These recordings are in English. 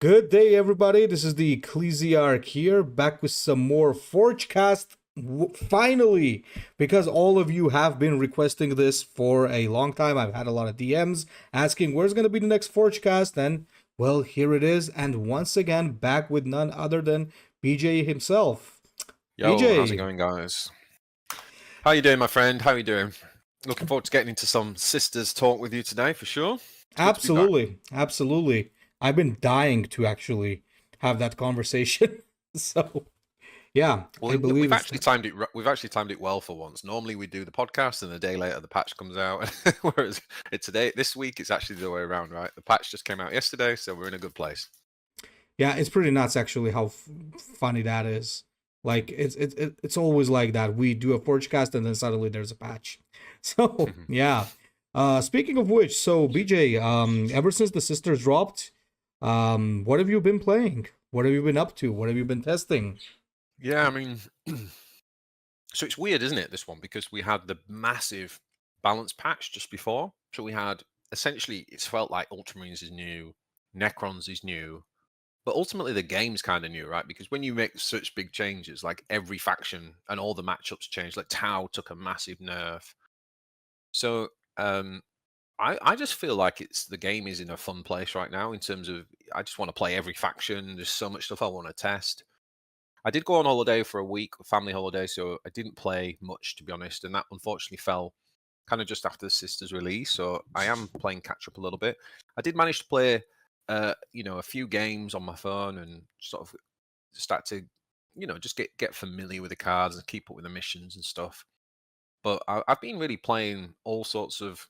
Good day, everybody. This is the Ecclesiarch here, back with some more FORGECAST. Finally, because all of you have been requesting this for a long time. I've had a lot of DMs asking where's going to be the next FORGECAST, and well, here it is. And once again, back with none other than BJ himself. Yo, BJ, how's it going, guys? How you doing, my friend? How you doing? Looking forward to getting into some sisters talk with you today, for sure. Absolutely. I've been dying to actually have that conversation. So, yeah, Well, I believe we've actually timed it. We've actually timed it well for once. Normally, we do the podcast, and a day later, the patch comes out. Whereas this week, it's actually the other way around, right? The patch just came out yesterday, so we're in a good place. Yeah, it's pretty nuts actually how funny that is. Like it's always like that. We do a FORGECAST and then suddenly there's a patch. So yeah. Speaking of which, so BJ, ever since the sisters dropped, what have you been playing? What have you been up to? What have you been testing? Yeah, I mean, so it's weird, isn't it, this one? Because we had the massive balance patch just before. So we had, essentially, it's felt like Ultramarines is new, Necrons is new, but ultimately the game's kind of new, right? Because when you make such big changes, like every faction and all the matchups change, like Tau took a massive nerf. So I just feel like the game is in a fun place right now in terms of I just want to play every faction. There's so much stuff I want to test. I did go on holiday for a week, a family holiday, so I didn't play much, to be honest, and that unfortunately fell kind of just after the Sisters release. So I am playing catch up a little bit. I did manage to play, a few games on my phone and sort of start to, just get familiar with the cards and keep up with the missions and stuff. But I've been really playing all sorts of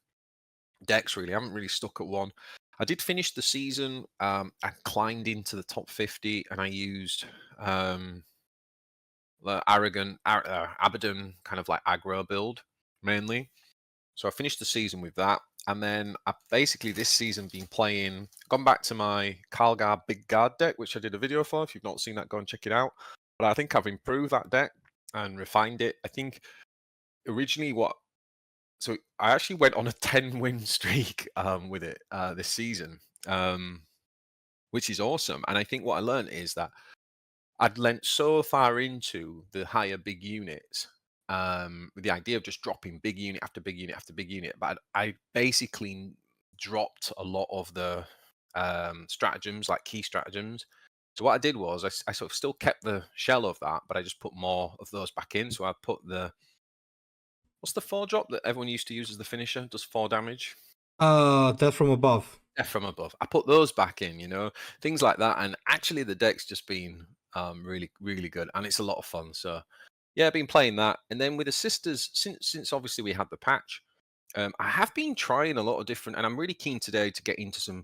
decks. Really, I haven't really stuck at one. I did finish the season. I climbed into the top 50, and I used the Abaddon kind of like aggro build mainly. So I finished the season with that, and then I basically this season been gone back to my Kalgar Big Guard deck, which I did a video for. If you've not seen that, go and check it out. But I think I've improved that deck and refined it. I think originally so I actually went on a 10-win streak with it this season, which is awesome. And I think what I learned is that I'd lent so far into the higher big units with the idea of just dropping big unit after big unit after big unit. But I basically dropped a lot of the stratagems, like key stratagems. So what I did was I sort of still kept the shell of that, but I just put more of those back in. So I put what's the 4-drop that everyone used to use as the finisher? Does 4 damage? Death from Above. Death from Above. I put those back in, things like that. And actually the deck's just been really, really good. And it's a lot of fun. So yeah, I've been playing that. And then with the sisters, since obviously we had the patch, I have been trying a lot of different, and I'm really keen today to get into some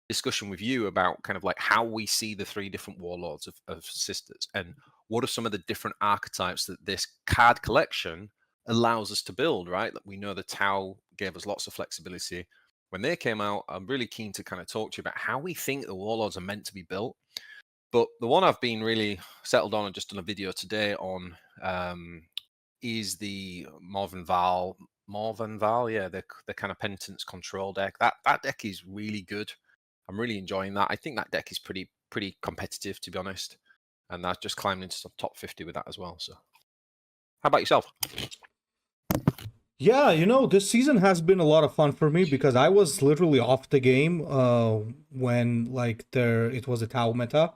discussion with you about kind of like how we see the 3 different warlords of sisters and what are some of the different archetypes that this card collection allows us to build, right? Like we know the Tau gave us lots of flexibility when they came out. I'm really keen to kind of talk to you about how we think the warlords are meant to be built. But the one I've been really settled on and just done a video today on is the Morven Val, yeah, the kind of Penitence control deck. That deck is really good. I'm really enjoying that. I think that deck is pretty competitive, to be honest. And that's just climbed into some top 50 with that as well. So how about yourself? Yeah, this season has been a lot of fun for me because I was literally off the game when like it was a Tau meta,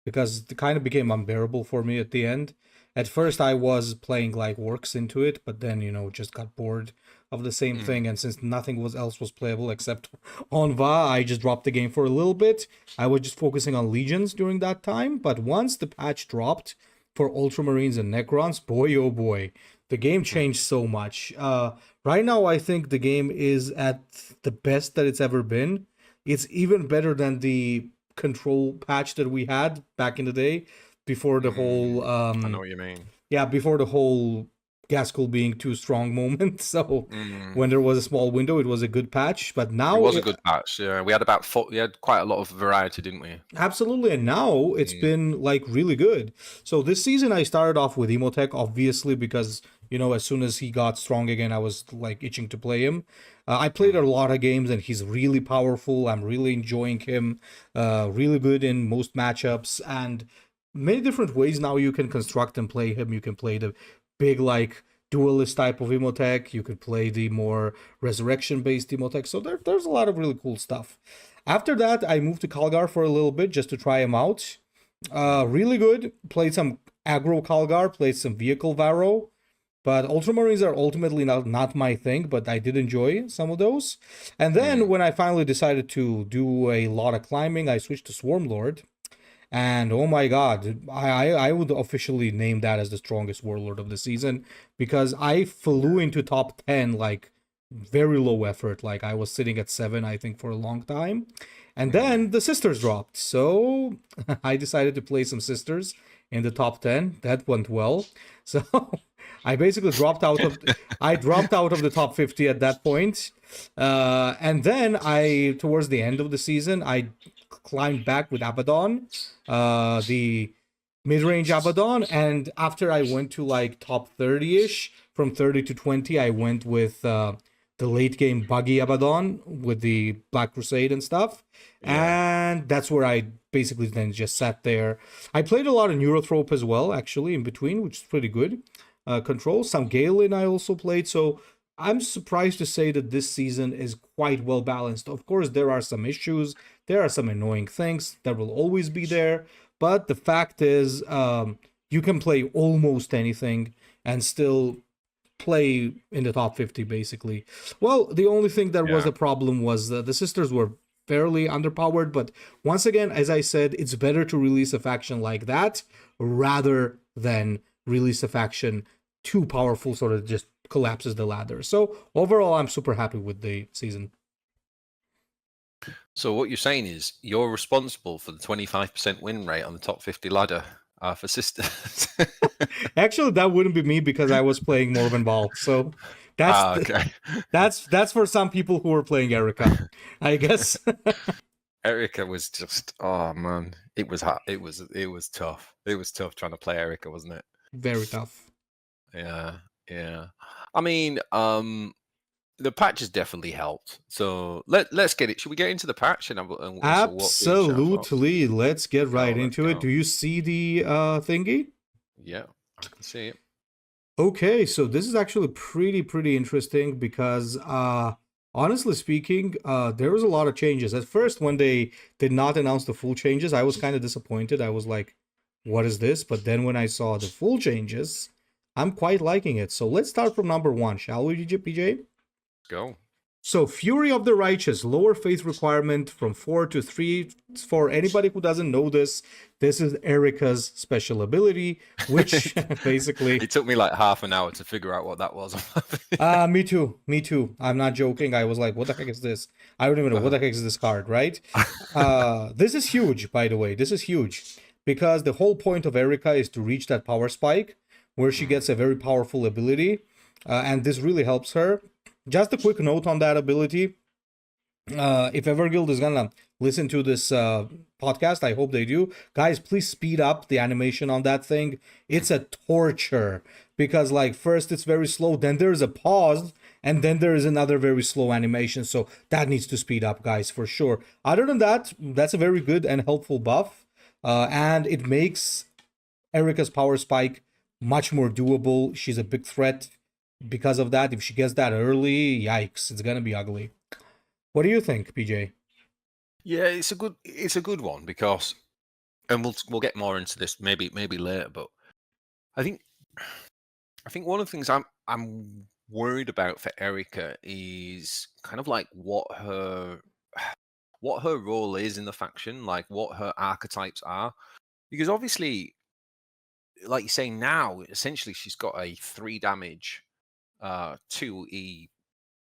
because it kind of became unbearable for me at the end. At first I was playing like works into it, but then just got bored of the same thing, and since nothing else was playable except on Va, I just dropped the game for a little bit. I was just focusing on Legions during that time, but once the patch dropped for Ultramarines and Necrons, boy oh boy, the game changed so much. Right now, I think the game is at the best that it's ever been. It's even better than the control patch that we had back in the day before the whole. I know what you mean. Yeah, before the whole Gaskell being too strong moment. So Mm. when there was a small window, it was a good patch. But It now, was a good patch. Yeah, we had we had quite a lot of variety, didn't we? absolutely, and now it's Mm. been like really good. So this season I started off with Emotech, obviously, because as soon as he got strong again, I was like itching to play him. I played a Mm. lot of games, and he's really powerful. I'm really enjoying him. Really good in most matchups, and many different ways now you can construct and play him. You can play the big like duelist type of Emotech. You could play the more resurrection based Emotech. So there's a lot of really cool stuff. After that, I moved to Calgar for a little bit just to try him out. Mm. Really good. Played some aggro Calgar, played some vehicle Varro. But Ultramarines are ultimately not my thing, but I did enjoy some of those. And then Mm. when I finally decided to do a lot of climbing, I switched to Swarmlord. And oh my god, I would officially name that as the strongest warlord of the season because I flew into top 10 like very low effort. Like I was sitting at 7, I think, for a long time. And Mm. then the sisters dropped. So I decided to play some sisters in the top 10. That went well. So I basically dropped out of the top 50 at that point. And then towards the end of the season, I climbed back with Abaddon, the mid-range Abaddon, and after I went to like top 30-ish, from 30 to 20, I went with the late game buggy Abaddon with the Black Crusade and stuff. Yeah. And that's where I basically then just sat there. I played a lot of Neurothrope as well, actually, in between, which is pretty good. Control. Some Galen I also played. So I'm surprised to say that this season is quite well balanced. Of course, there are some issues, there are some annoying things that will always be there. But the fact is, you can play almost anything and still play in the top 50 basically. Well, the only thing that was Yeah. a problem was the sisters were fairly underpowered, but once again, as I said, it's better to release a faction like that rather than release a faction too powerful so that it just collapses the ladder. So overall, I'm super happy with the season. So what you're saying is you're responsible for the 25% win rate on the top 50 ladder for sisters. Actually, that wouldn't be me because I was playing Morven Ball. So that's Okay. that's for some people who were playing Erica, I guess. Erica was just, oh man, it was hard. It was tough. It was tough trying to play Erica, wasn't it? Very tough. Yeah, yeah. I mean, the patch has definitely helped. So let's get it. Should we get into the patch and sort of walk through and shout out? Absolutely. Let's get right Let's into it. go. Do you see the thingy? Yeah, I can see it. Okay, so this is actually pretty interesting because honestly speaking, there was a lot of changes. At first, when they did not announce the full changes, I was kind of disappointed. I was like, what is this? But then when I saw the full changes, I'm quite liking it. So let's start from number 1, shall we, PJ? Go. So, Fury of the Righteous, lower faith requirement from 4 to 3. For anybody who doesn't know this, this is Erica's special ability, which basically. It took me like half an hour to figure out what that was. Me too. Me too. I'm not joking. I was like, what the heck is this? I don't even know what the heck is this card, right? This is huge, by the way. This is huge because the whole point of Erica is to reach that power spike where she gets a very powerful ability, and this really helps her. Just a quick note on that ability. If Everguild is gonna listen to this podcast, I hope they do. Guys, please speed up the animation on that thing. It's a torture because like first it's very slow, then there's a pause, and then there is another very slow animation. So that needs to speed up, guys, for sure. Other than that, that's a very good and helpful buff, and it makes Erica's power spike much more doable. She's a big threat because of that. If she gets that early, yikes, it's gonna be ugly. What do you think, PJ? Yeah, it's a good one because, and we'll get more into this maybe later. But I think one of the things I'm worried about for Erica is kind of like what her role is in the faction, like what her archetypes are, because obviously, like you say now, essentially she's got a 3 damage 2E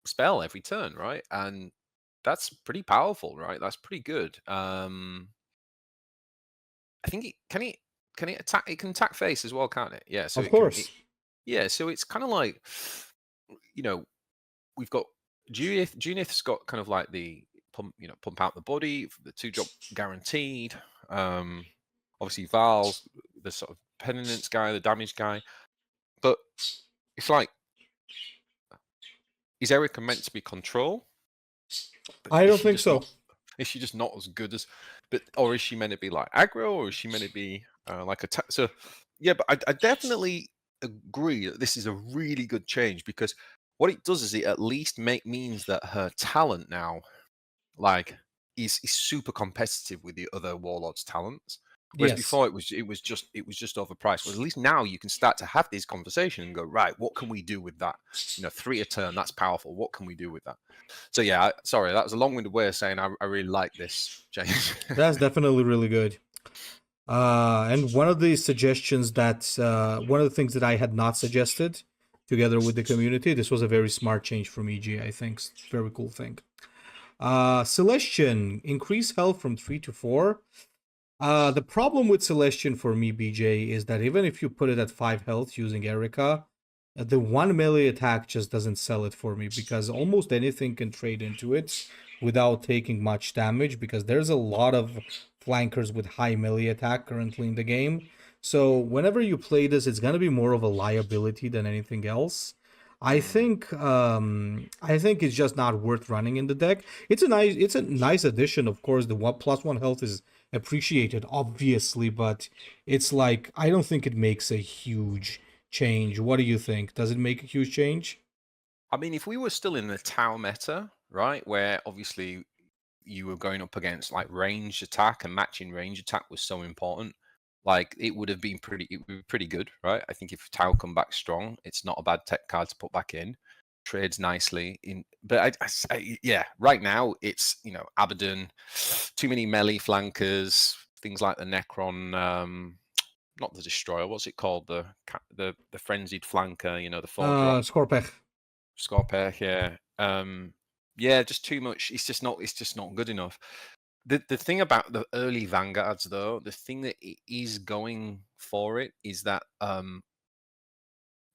spell every turn, right? And that's pretty powerful, right? That's pretty good. I think it can attack. It can attack face as well, can't it? Yeah. So Of it can. course. Yeah, so it's kind of like, you know, we've got Junith. Junith's got kind of like the pump out the body, the 2-drop guaranteed. Um, Obviously Val's the sort of penitence guy, the damage guy. But it's like, is Erica meant to be control? But I don't think so. is she just not as good as, but or is she meant to be like aggro, or is she meant to be like attack? So yeah, but I definitely agree that this is a really good change, because what it does is it at least means that her talent now, like, is super competitive with the other warlords' talents. Whereas Yes. before it was just overpriced. Whereas at least now you can start to have this conversation and go, right, what can we do with that? 3 a turn, that's powerful. What can we do with that? So yeah, sorry, that was a long-winded way of saying I really like this change. That's definitely really good. And one of the suggestions one of the things that I had not suggested together with the community, this was a very smart change from EG, I think. Very cool thing. Celestian, increase health from 3 to 4. The problem with Celestian for me, BJ, is that even if you put it at 5 health using Erica, the 1 melee attack just doesn't sell it for me, because almost anything can trade into it without taking much damage, because there's a lot of flankers with high melee attack currently in the game. So whenever you play this, it's going to be more of a liability than anything else. Mm. I think it's just not worth running in the deck. It's a nice addition, of course. The +1 health is appreciated, obviously, but it's like, I don't think it makes a huge change. What do you think? Does it make a huge change? I mean, if we were still in the Tau meta, right, where obviously you were going up against like range attack, and matching range attack was so important, like it would have been pretty good, right? I think if Tau come back strong, it's not a bad tech card to put back in. Trades nicely in, but yeah, right now it's Abaddon, too many melee flankers, things like the Necron, not the Destroyer. What's it called? The frenzied flanker. The 4-drop Scorpech. Scorpech. Yeah. Yeah, just too much. It's just not. It's just not good enough. The thing about the early vanguards, though, the thing that it is going for it is that,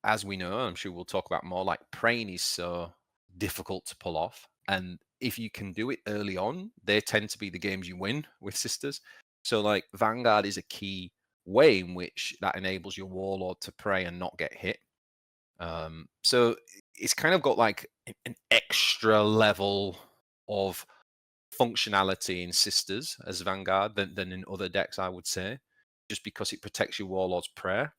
as we know, I'm sure we'll talk about more, like praying is so difficult to pull off. And if you can do it early on, they tend to be the games you win with sisters. So like Vanguard is a key way in which that enables your warlord to pray and not get hit. So it's kind of got like an extra level of functionality in sisters as Vanguard than in other decks, I would say, just because it protects your warlord's prayer.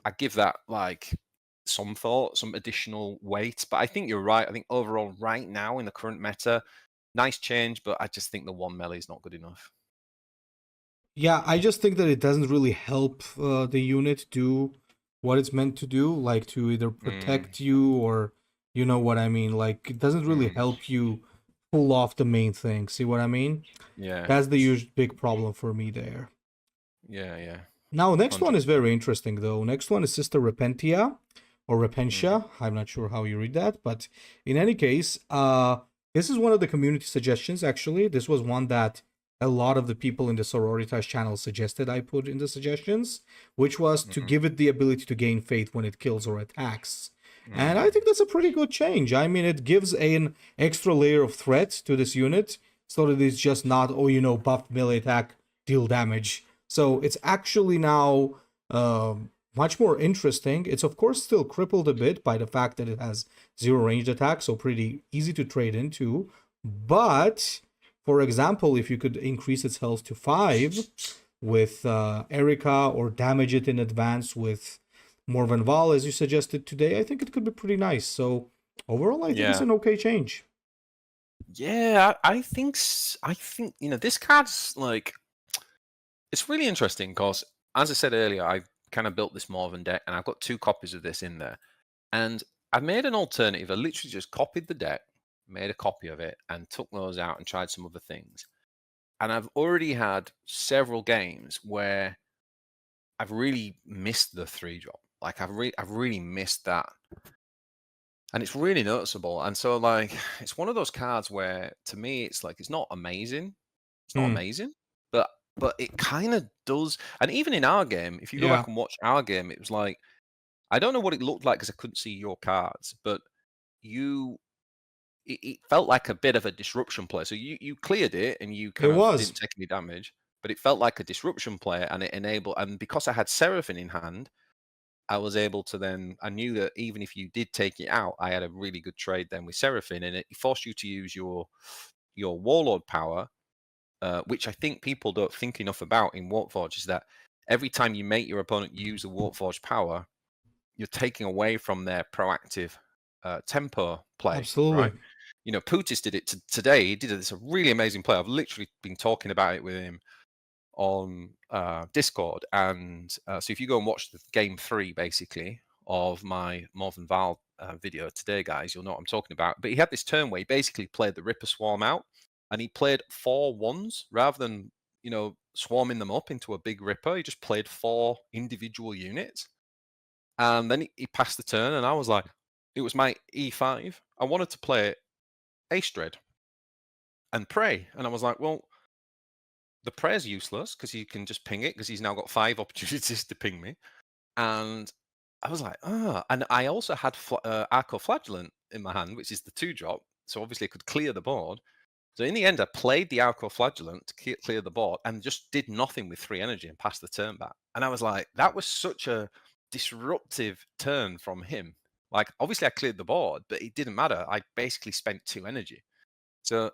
I give that like some thought, some additional weight, but I think you're right. I think overall, right now in the current meta, nice change, but I just think the 1 melee is not good enough. Yeah, I just think that it doesn't really help the unit do what it's meant to do, like to either Mm, protect you, or you know what I mean. Like, it doesn't really mm, help you pull off the main thing. See what I mean? yeah, That's the huge big problem for me there. yeah, yeah, Now, next one is 100%. very interesting, though. Next one is Sister Repentia, or Mm, Repentia. I'm not sure how you read that, but in any case, this is one of the community suggestions. Actually, this was one that a lot of the people in the Sororitas channel suggested I put in the suggestions, which was to mm-hmm, give it the ability to gain faith when it kills or attacks. And I mm, think that's a pretty good change. I mean, it gives an extra layer of threat to this unit, so that it's just not, oh, buffed melee attack, deal damage. So it's actually now much more interesting. It's of course still crippled a bit by the fact that it has 0 ranged attack, so pretty easy to trade into. But for example, if you could increase its health to 5 with Erica, or damage it in advance with Morvan Val, as you suggested today, I think it could be pretty nice. So overall, I think it's yeah, an okay change. yeah. I think this card's like, it's really interesting because, as I said earlier, I kind of built this Morven deck, and I've got 2 copies of this in there. And I've made an alternative. I literally just copied the deck, made a copy of it, and took those out and tried some other things. And I've already had several games where I've really missed the 3-drop. Like I've really missed that, and it's really noticeable. And so like, it's one of those cards where to me it's like, it's not amazing. It's not Hmm. amazing, but it kind of does. And even in our game, if you go Yeah. back and watch our game, it was like I don't know what it looked like because I couldn't see your cards, but it felt like a bit of a disruption play. So you cleared it and you It kind of was. didn't take any damage, but it felt like a disruption play, and it enabled. And because I had Seraphim in hand, I was able to then. I knew that even if you did take it out, I had a really good trade then with Seraphim, and it forced you to use your Warlord power, which I think people don't think enough about in Warforged, is that every time you make your opponent use a Warforged power, you're taking away from their proactive tempo play, right? Absolutely. You know, Putis did it today. He did this a really amazing play. I've literally been talking about it with him on Discord. And so if you go and watch the game 3, basically, of my Morven Val video today, guys, you'll know what I'm talking about. But he had this turn where he basically played the Ripper Swarm out, and he played 4 ones rather than, you know, swarming them up into a big Ripper. He just played 4 individual units. And then he passed the turn, and I was like, it was my E5. I wanted to play Ace Dread and Prey. And I was like, well, the Prey's useless because he can just ping it because he's now got 5 opportunities to ping me. And I was like, and I also had Arco Flagellant in my hand, which is the 2-drop. So obviously I could clear the board. So in the end, I played the Arco Flagellant to clear the board and just did nothing with 3 energy and passed the turn back. And I was like, that was such a disruptive turn from him. Like, obviously I cleared the board, but it didn't matter. I basically spent 2 energy. So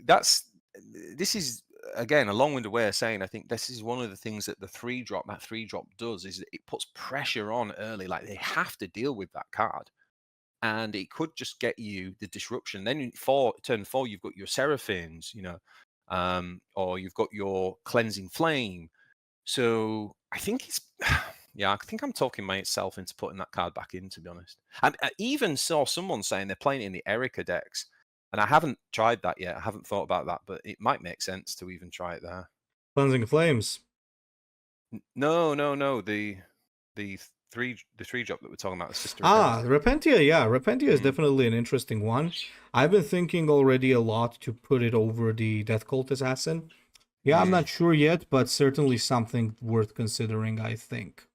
this is, again, a long-winded way of saying I think this is one of the things that that 3-drop does, is that it puts pressure on early. Like, they have to deal with that card. And it could just get you the disruption. Then in turn 4, you've got your Seraphims, you know, or you've got your Cleansing Flame. So I think it's, yeah, I think I'm talking myself into putting that card back in, to be honest. And I even saw someone saying they're playing it in the Erica decks, and I haven't tried that yet. I haven't thought about that, but it might make sense to even try it there. Cleansing Flames. No. The 3-drop that we're talking about, the Sister Repentia, yeah. Repentia is Mm. definitely an interesting one. I've been thinking already a lot to put it over the Death Cult Assassin. Yeah, I'm not sure yet, but certainly something worth considering, I think.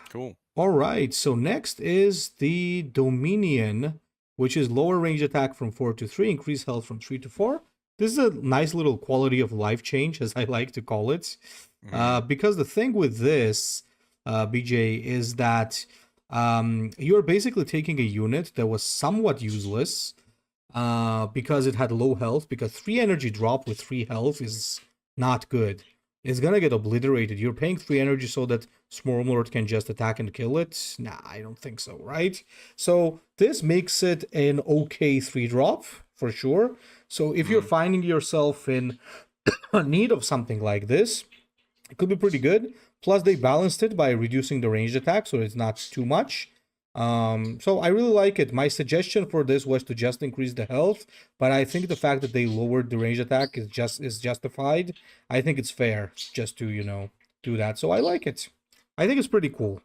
Cool. All right, so next is the Dominion, which is lower range attack from 4 to 3, increase health from 3 to 4. This is a nice little quality of life change, as I like to call it. Because the thing with this, BJ, is that you're basically taking a unit that was somewhat useless because it had low health, because 3 energy drop with 3 health is not good. It's gonna get obliterated. You're paying 3 energy so that Swarmlord can just attack and kill it? Nah, I don't think so, right? So this makes it an okay 3-drop, for sure. So if you're finding yourself in need of something like this, it could be pretty good. Plus, they balanced it by reducing the ranged attack, so it's not too much. So I really like it. My suggestion for this was to just increase the health, but I think the fact that they lowered the ranged attack is justified. I think it's fair just to, you know, do that. So I like it. I think it's pretty cool.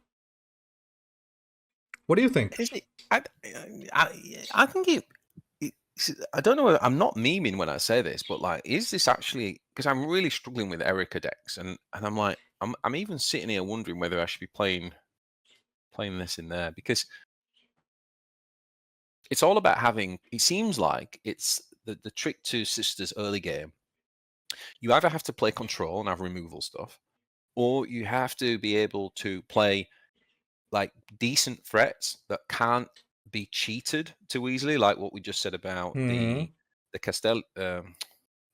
What do you think? Is it? I think it. I don't know. I'm not memeing when I say this, but like, is this actually? Because I'm really struggling with Erica decks, and I'm like, I'm even sitting here wondering whether I should be playing this in there, because it's all about having. It seems like it's the trick to Sisters early game. You either have to play control and have removal stuff, or you have to be able to play like decent threats that can't be cheated too easily, like what we just said about the Castel, the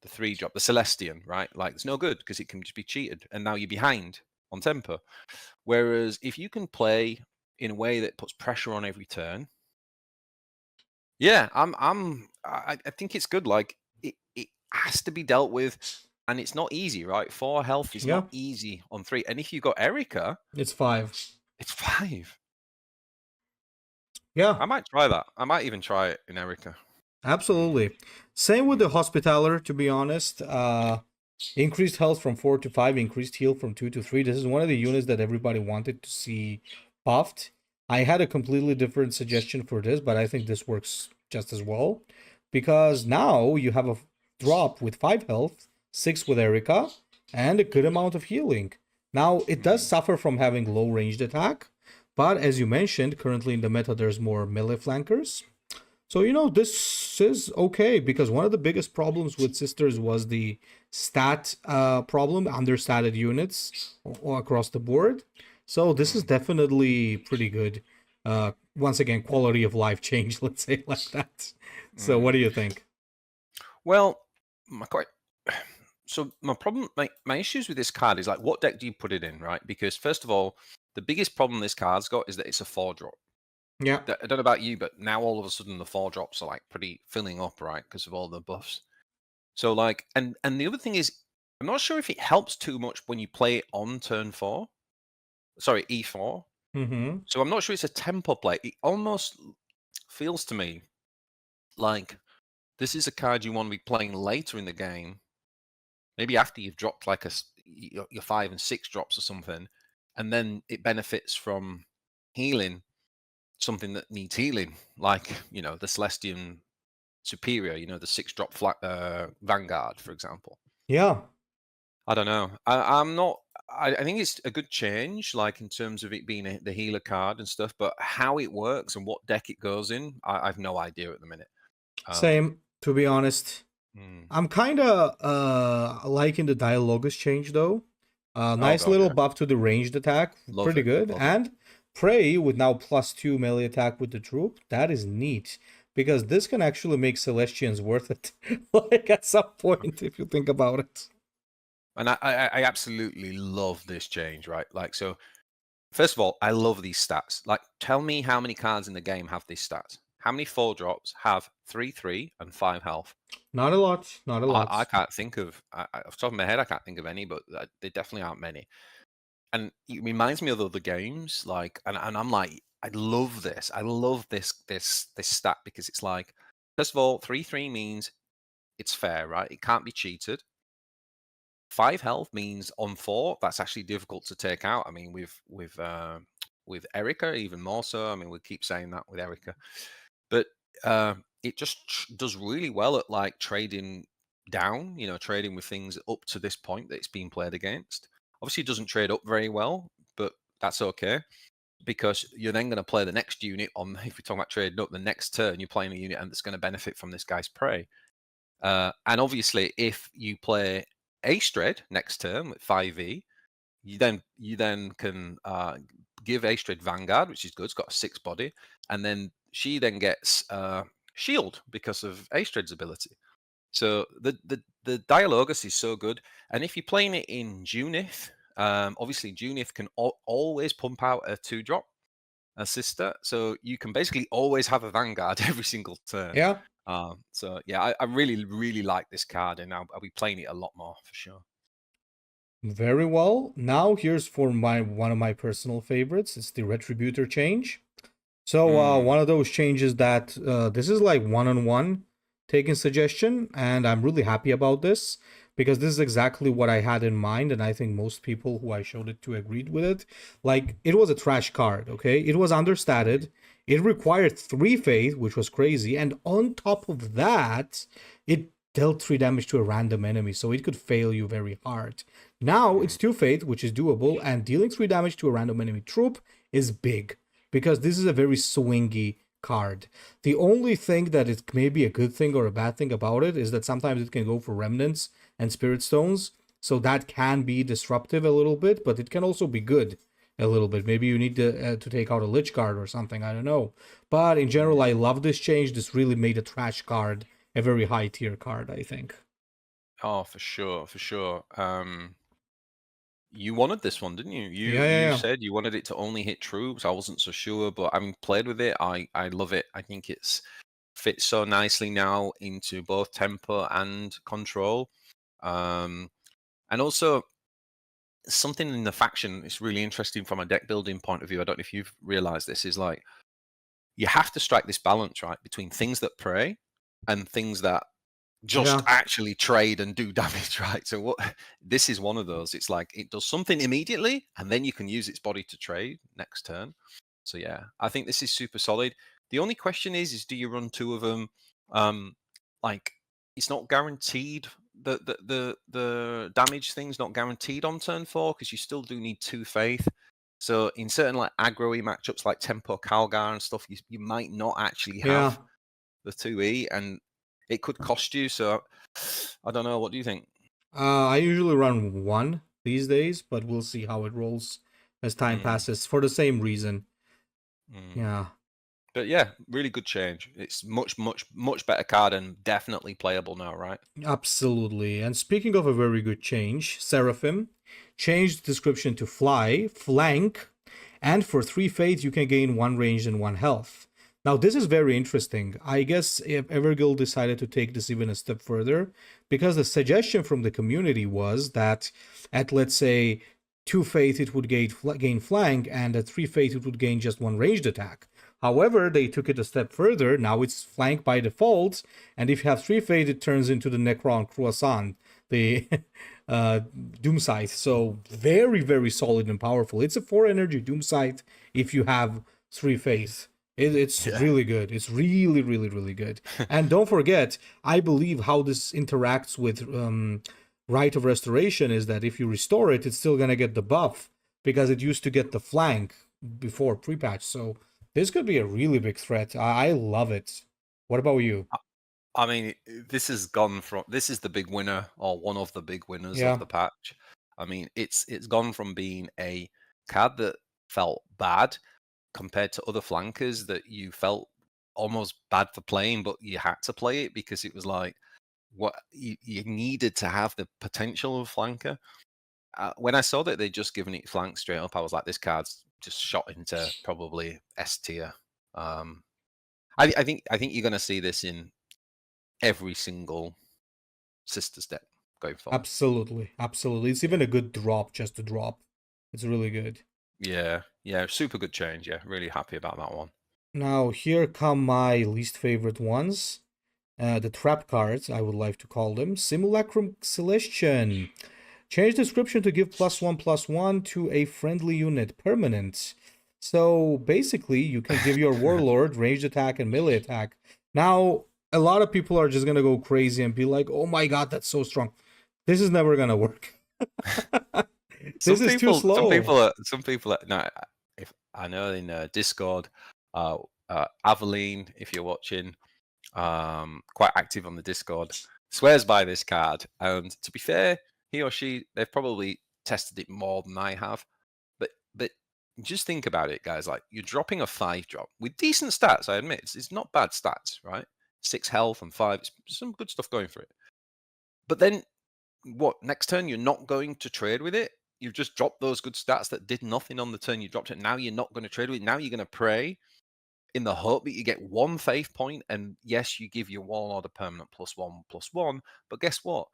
3-drop, the Celestian, right? Like, it's no good because it can just be cheated, and now you're behind on tempo. Whereas if you can play in a way that puts pressure on every turn, yeah, I think it's good. Like, it has to be dealt with, and it's not easy, right? 4 health is not easy on 3, and if you got Erica, it's 5. It's 5. Yeah. I might try that. I might even try it in Erica. Absolutely. Same with the Hospitaller, to be honest. Increased health from 4 to 5, increased heal from 2 to 3. This is one of the units that everybody wanted to see buffed. I had a completely different suggestion for this, but I think this works just as well. Because now you have a drop with 5 health, 6 with Erica, and a good amount of healing. Now, it does suffer from having low ranged attack, But as you mentioned, currently in the meta, there's more melee flankers. So, this is okay because one of the biggest problems with Sisters was the stat problem, understated units across the board. So, this is Mm. definitely pretty good. Once again, quality of life change, let's say it like that. So, what Mm. do you think? Well, my quite so my problem, my issues with this card is like, what deck do you put it in, right? Because first of all, the biggest problem this card's got is that it's a 4-drop. Yeah, I don't know about you, but now all of a sudden the 4-drops are like pretty filling up, right? Because of all the buffs. So like, and the other thing is, I'm not sure if it helps too much when you play it on turn 4. Sorry, E4. mm-hmm. So I'm not sure it's a tempo play. It almost feels to me like this is a card you want to be playing later in the game, maybe after you've dropped like your 5 and 6 drops or something, and then it benefits from healing something that needs healing, like the Celestian Superior, the 6-drop Vanguard, for example. Yeah. I don't know. I'm not. I think it's a good change, like in terms of it being the healer card and stuff. But how it works and what deck it goes in, I've no idea at the minute. Um, Same, to be honest. mm. I'm kind of liking the Dialogus change though. Oh Nice god, little yeah, buff to the ranged attack, love pretty it, good. love it. And Prey with now +2 melee attack with the troop, that is neat because this can actually make Celestians worth it. Like at some point, if you think about it. And I absolutely love this change, right? Like, so first of all, I love these stats. Like, tell me how many cards in the game have these stats. How many 4-drops have 3/3 and 5 health? Not a lot, not a I lot. can't think of, off the top of my head, I can't think of any, but they definitely aren't many. And it reminds me of other games, like, and I'm like, I love this. I love this stat because it's like, first of all, 3/3 means it's fair, right? It can't be cheated. 5 health means on 4, that's actually difficult to take out. I mean, with Erica, even more so. I mean, we keep saying that with Erica, but it just does really well at like trading down, trading with things up to this point that it's been played against. Obviously, it doesn't trade up very well, but that's okay because you're then going to play the next unit on. If we're talking about trading up, the next turn you're playing a unit and that's going to benefit from this guy's prey. And obviously, if you play Astrid next turn with 5e, you then can give Astrid Vanguard, which is good. It's got a 6 body, and then she then gets shield because of Astrid's ability. So the Dialogus is so good, and if you're playing it in Junith, obviously Junith can always pump out a 2-drop, a sister, so you can basically always have a Vanguard every single turn. Yeah, So yeah, I really really like this card, and I'll be playing it a lot more for sure. very well. Now here's for one of my personal favorites. It's the Retributor change. So Mm, one of those changes that this is like one-on-one taking suggestion, and I'm really happy about this because this is exactly what I had in mind, and I think most people who I showed it to agreed with it. Like it was a trash card, okay? It was understated. It required 3 faith, which was crazy, and on top of that, it dealt 3 damage to a random enemy, so it could fail you very hard. Now mm, it's 2 faith, which is doable, and dealing 3 damage to a random enemy troop is big because this is a very swingy card. The only thing that it may be a good thing or a bad thing about it is that sometimes it can go for remnants and spirit stones, so that can be disruptive a little bit, but it can also be good a little bit. Maybe you need to take out a lich card or something, I don't know. But in mm. general, I love this change. This really made a trash card a very high tier card, I think. Oh, for sure, for sure. You wanted this one, didn't you? You Yeah, yeah, you yeah. said you wanted it to only hit troops. I wasn't so sure, but having played with it, I love it. I think it's fits so nicely now into both tempo and control. Um, and also something in the faction is really interesting from a deck building point of view. I don't know if you've realized this, is like you have to strike this balance, right, between things that prey and things that just Yeah. actually trade and do damage, right? So what this is one of those. It's like it does something immediately, and then you can use its body to trade next turn. So yeah, I think this is super solid. The only question is do you run 2 of them? Like it's not guaranteed. The damage thing's not guaranteed on turn 4 because you still do need 2 faith. So in certain like aggro-y matchups like Tempo Calgar and stuff, you might not actually Yeah. have the 2E, and it could cost you. So I don't know. What do you think? I usually run 1 these days, but we'll see how it rolls as time Mm, passes for the same reason. mm. Yeah, But yeah, really good change. It's much better card and definitely playable now, right? absolutely. And speaking of a very good change, Seraphim changed description to fly, flank, and for 3 fades you can gain 1 range and 1 health. Now this is very interesting. I guess if Everguild decided to take this even a step further, because the suggestion from the community was that at, let's say, 2 faith it would gain flank, and at 3 faith it would gain just 1 ranged attack. However, they took it a step further. Now it's flank by default, and if you have 3 faith, it turns into the Necron Croissant, the Doom Scythe. So very, very solid and powerful. It's a 4 energy Doom Scythe if you have 3 faith. It's Yeah. really good. It's really, really, really good. And don't forget, I believe how this interacts with Rite of Restoration is that if you restore it, it's still gonna get the buff because it used to get the flank before pre-patch. So this could be a really big threat. I love it. What about you? I mean, this has gone from this is the big winner or one of the big winners of Yeah, the patch. I mean, it's gone from being a card that felt bad compared to other flankers that you felt almost bad for playing, but you had to play it because it was like what you needed to have the potential of flanker. When I saw that they'd just given it flank straight up, I was like, this card's just shot into probably S tier. Um, I think you're going to see this in every single Sisters deck going forward. absolutely. Absolutely. It's even a good drop just to drop. It's really good. Yeah, yeah, super good change. Yeah, really happy about that one. Now, here come my least favorite ones. The trap cards, I would like to call them. Simulacrum Celestian. Change description to give +1/+1 to a friendly unit, permanent. So basically, you can give your warlord ranged attack and melee attack. Now, a lot of people are just gonna go crazy and be like, "Oh my god, that's so strong." This is never gonna work. This is too slow. Some people are, no. If I know in Discord, uh, Aveline, if you're watching, quite active on the Discord, swears by this card. And to be fair, he or she, they've probably tested it more than I have. But just think about it, guys. Like you're dropping a 5-drop with decent stats. I admit it's not bad stats, right? 6 health and 5. It's some good stuff going for it. But then what? Next turn you're not going to trade with it. You've just dropped those good stats that did nothing on the turn you dropped it. Now you're not going to trade with it. Now you're going to pray in the hope that you get 1 faith point, and yes, you give your warlord a permanent +1/+1. But guess what?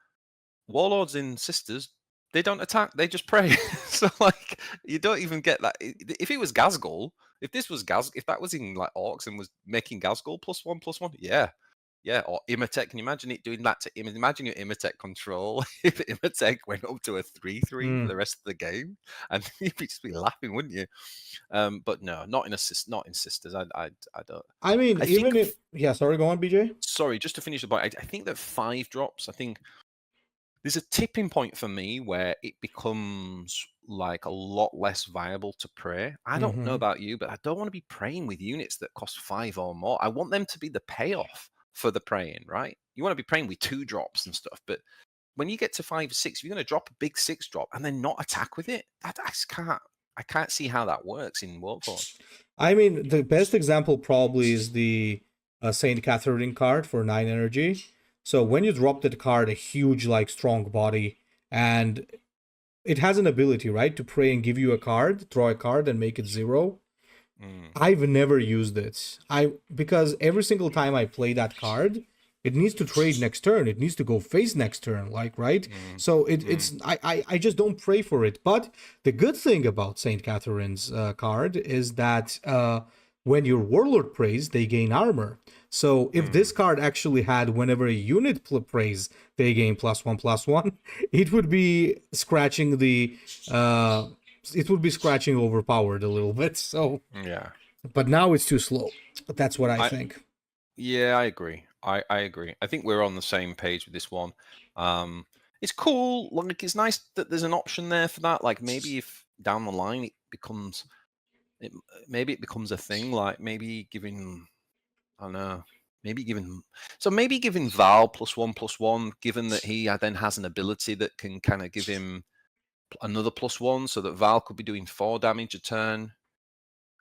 Warlords in Sisters, they don't attack; they just pray. So like, you don't even get that. If it was Gazgul, if this was if that was in like Orcs and was making Gazgul +1/+1, yeah, yeah. Or Imatech, can you imagine it doing that to imagine your Imatech control if Imatech went up to a 3/3 for Hmm. the rest of the game, and you'd just be laughing, wouldn't you? But no, not in Sisters. I don't. I mean, I think. even if yeah, sorry, go on, BJ. Sorry, just to finish the point, I think that 5 drops. I think there's a tipping point for me where it becomes like a lot less viable to pray. I don't know Mm-hmm. about you, but I don't want to be praying with units that cost 5 or more. I want them to be the payoff for the praying, right? You want to be praying with 2 drops and stuff, but when you get to 5 or 6, if you're going to drop a big 6 drop and then not attack with it, I just can't. I can't see how that works in Warforged. I mean, the best example probably is the Saint Catherine card for 9 energy. So when you drop that card, a huge, like, strong body, and it has an ability, right, to pray and give you a card, draw a card, and make it 0. Mm, I've never used it. Because every single time I play that card, it needs to trade next turn. It needs to go face next turn, like, right? mm, So mm, I just don't pray for it. But the good thing about Saint Catherine's card is that when your warlord prays, they gain armor. So if this mm. card actually had whenever a unit prays, they gain +1/+1, it would be scratching the it would be scratching overpowered a little bit. So Yeah. but now it's too slow. That's what I I think. Yeah, I agree. I agree. I think we're on the same page with this one. It's cool. Like, it's nice that there's an option there for that. Like, maybe if down the line maybe it becomes a thing, like maybe giving, I don't know, maybe giving Val +1/+1, given that he then has an ability that can kind of give him another +1, so that Val could be doing 4 damage a turn,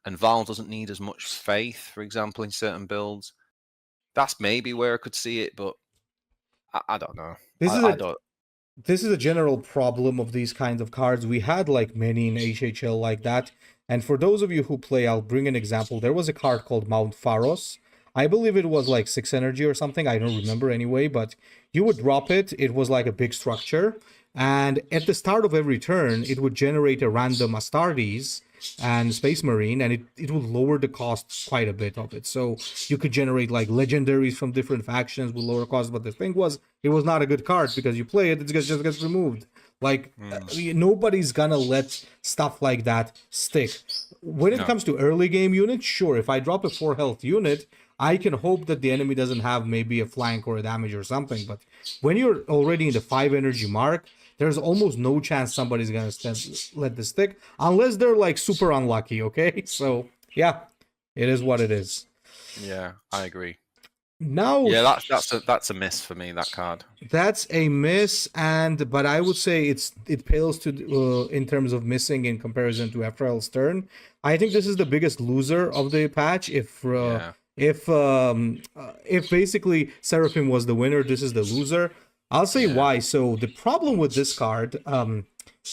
and Val doesn't need as much faith, for example, in certain builds. That's maybe where I could see it, but I don't know. This is I a don't. this is a general problem of these kinds of cards. We had like many in HHL like that. And for those of you who play, I'll bring an example. There was a card called Mount Pharos. I believe it was like 6 energy or something. I don't remember anyway, but you would drop it. It was like a big structure. And at the start of every turn, it would generate a random Astartes and Space Marine, and it would lower the cost quite a bit of it. So you could generate like legendaries from different factions with lower cost. But the thing was, it was not a good card because you play it, it just gets removed. Like nobody's gonna let stuff like that stick. When it comes to early game units, sure, if I drop a 4 health unit, I can hope that the enemy doesn't have maybe a flank or a damage or something. But when you're already in the 5 energy mark, there's almost no chance somebody's gonna let this stick unless they're like super unlucky. Okay, so yeah, it is what it is. Yeah, I agree. Now, yeah, that's a miss for me, that card. That's a miss, but I would say it pales to in terms of missing in comparison to Ephrael's turn. I think this is the biggest loser of the patch. If basically Seraphim was the winner, this is the loser. I'll say why. So the problem with this card,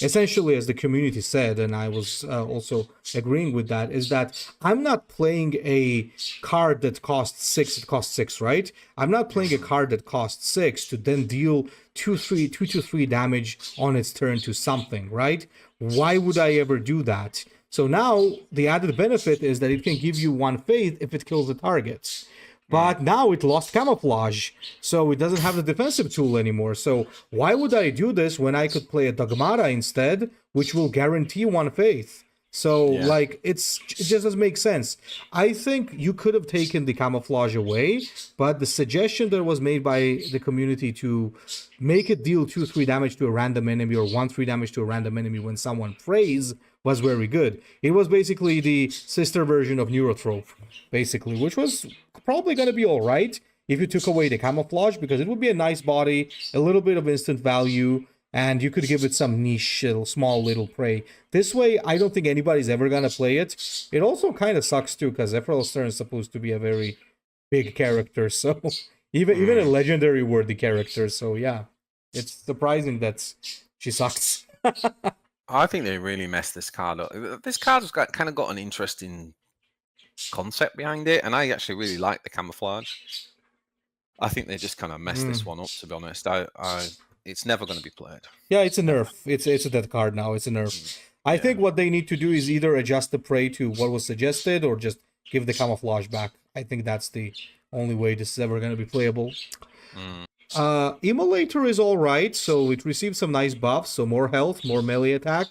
essentially, as the community said, and I was also agreeing with that, is that I'm not playing a card that costs 6. It costs 6, right? I'm not playing a card that costs 6 to then deal 2 to 3 damage on its turn to something, right? Why would I ever do that? So now the added benefit is that it can give you 1 faith if it kills the target. But now it lost camouflage, so it doesn't have the defensive tool anymore. So why would I do this when I could play a Dogmata instead, which will guarantee 1 faith? So, like, it just doesn't make sense. I think you could have taken the camouflage away, but the suggestion that was made by the community to make it deal 2-3 damage to a random enemy or 1-3 damage to a random enemy when someone prays was very good. It was basically the sister version of Neurotrope, basically, which was probably going to be all right if you took away the camouflage, because it would be a nice body, a little bit of instant value, and you could give it some niche, small little prey. This way, I don't think anybody's ever going to play it. It also kind of sucks, too, because Ephrael Stern is supposed to be a very big character, so even a legendary-worthy character, so yeah. It's surprising that she sucks. I think they really messed this card up. This card has kind of got an interesting concept behind it, and I actually really like the camouflage. I think they just kind of messed this one up, to be honest. It's never going to be played. Yeah, it's a nerf. It's a dead card now. It's a nerf. I think what they need to do is either adjust the prey to what was suggested or just give the camouflage back. I think that's the only way this is ever going to be playable. Immolator is all right, so it received some nice buffs, so more health, more melee attack.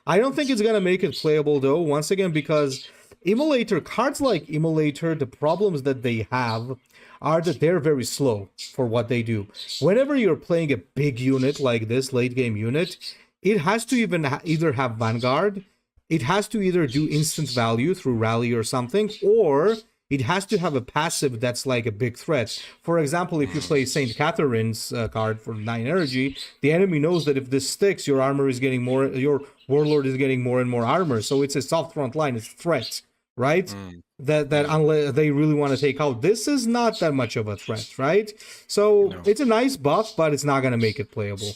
I don't think it's going to make it playable, though, once again, because Immolator, cards like Immolator, the problems that they have are that they're very slow for what they do. Whenever you're playing a big unit like this, late game unit, it has to either have Vanguard, it has to either do instant value through rally or something, or it has to have a passive that's like a big threat. For example, if you play St. Catherine's card for 9 energy, the enemy knows that if this sticks, your armor is getting more, your warlord is getting more and more armor. So it's a soft front line, it's threat, right? That unless they really want to take out, this is not that much of a threat, right? So it's a nice buff, but it's not going to make it playable.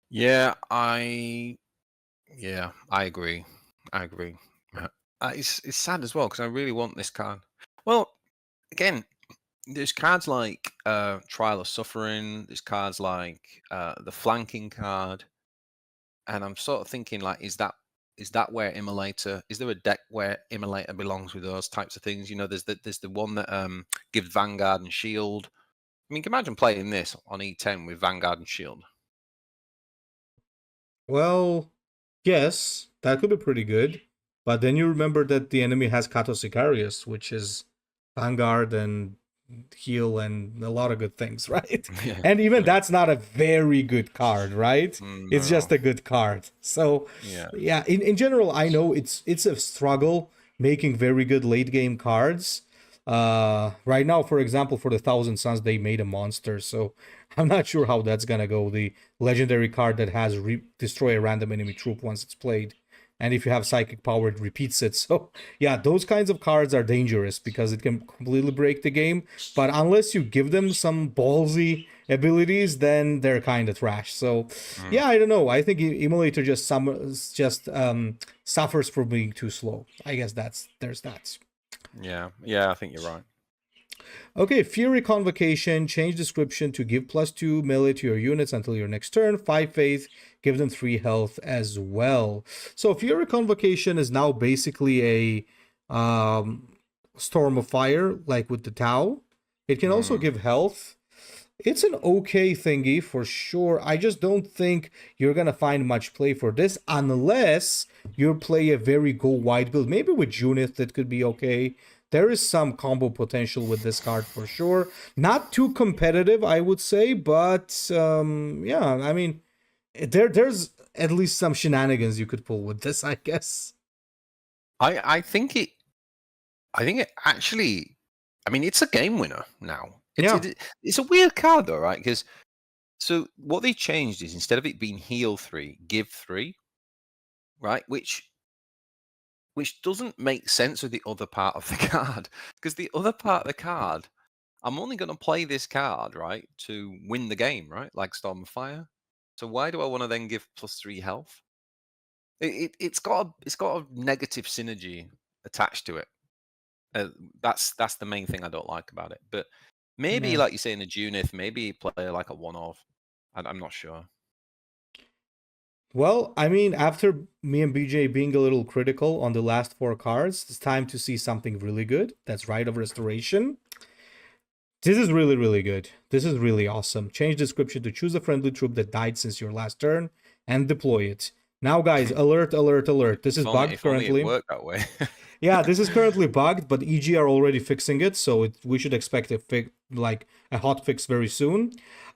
Yeah, I agree. It's sad as well because I really want this card. Well, again, there's cards like Trial of Suffering. There's cards like the Flanking card, and I'm sort of thinking like, is that where Immolator? Is there a deck where Immolator belongs with those types of things? You know, there's the one that gives Vanguard and Shield. I mean, can you imagine playing this on E10 with Vanguard and Shield? Well, yes, that could be pretty good. But then you remember that the enemy has Kato Sicarius, which is Vanguard and heal and a lot of good things, right? Yeah. And even Yeah. that's not a very good card, right? It's No. just a good card. So Yeah. yeah, in general, I know it's a struggle making very good late game cards. Right now, for example, for the Thousand Suns, they made a monster, so I'm not sure how that's gonna go. The legendary card that has destroy a random enemy troop once it's played, and if you have psychic power, it repeats it. So yeah, those kinds of cards are dangerous because it can completely break the game. But unless you give them some ballsy abilities, then they're kind of trash. So Mm. yeah, I don't know. I think emulator just suffers from being too slow. I guess there's that. Yeah. Yeah. I think you're right. Okay, Fury Convocation, change description to give +2 melee to your units until your next turn. 5 faith, give them 3 health as well. So Fury Convocation is now basically a Storm of Fire, like with the Tau. It can also give health. It's an okay thingy for sure. I just don't think you're gonna find much play for this unless you play a very go wide build. Maybe with Junith that could be okay. There is some combo potential with this card for sure. Not too competitive, I would say, but yeah, I mean, there's at least some shenanigans you could pull with this, I guess. I think it. I think it actually. I mean, it's a game winner now. Yeah, It's a weird card though, right? Because so what they changed is instead of it being heal 3, give 3, right? Which doesn't make sense with the other part of the card. Because the other part of the card, I'm only going to play this card, right, to win the game, right? Like Storm of Fire. So why do I want to then give +3 health? It's got a negative synergy attached to it. Uh, that's the main thing I don't like about it. But maybe, yeah. like you say in a Junith, maybe play like a one-off. I'm not sure. Well, I mean, after me and BJ being a little critical on the last 4 cards, it's time to see something really good. That's Rite of Restoration. This is really, really good. This is really awesome. Change description to choose a friendly troop that died since your last turn and deploy it. Now, guys, alert, alert, alert. This is bugged If only it currently. worked that way. Yeah, this is currently bugged, but EG are already fixing it, so we should expect a hot fix very soon.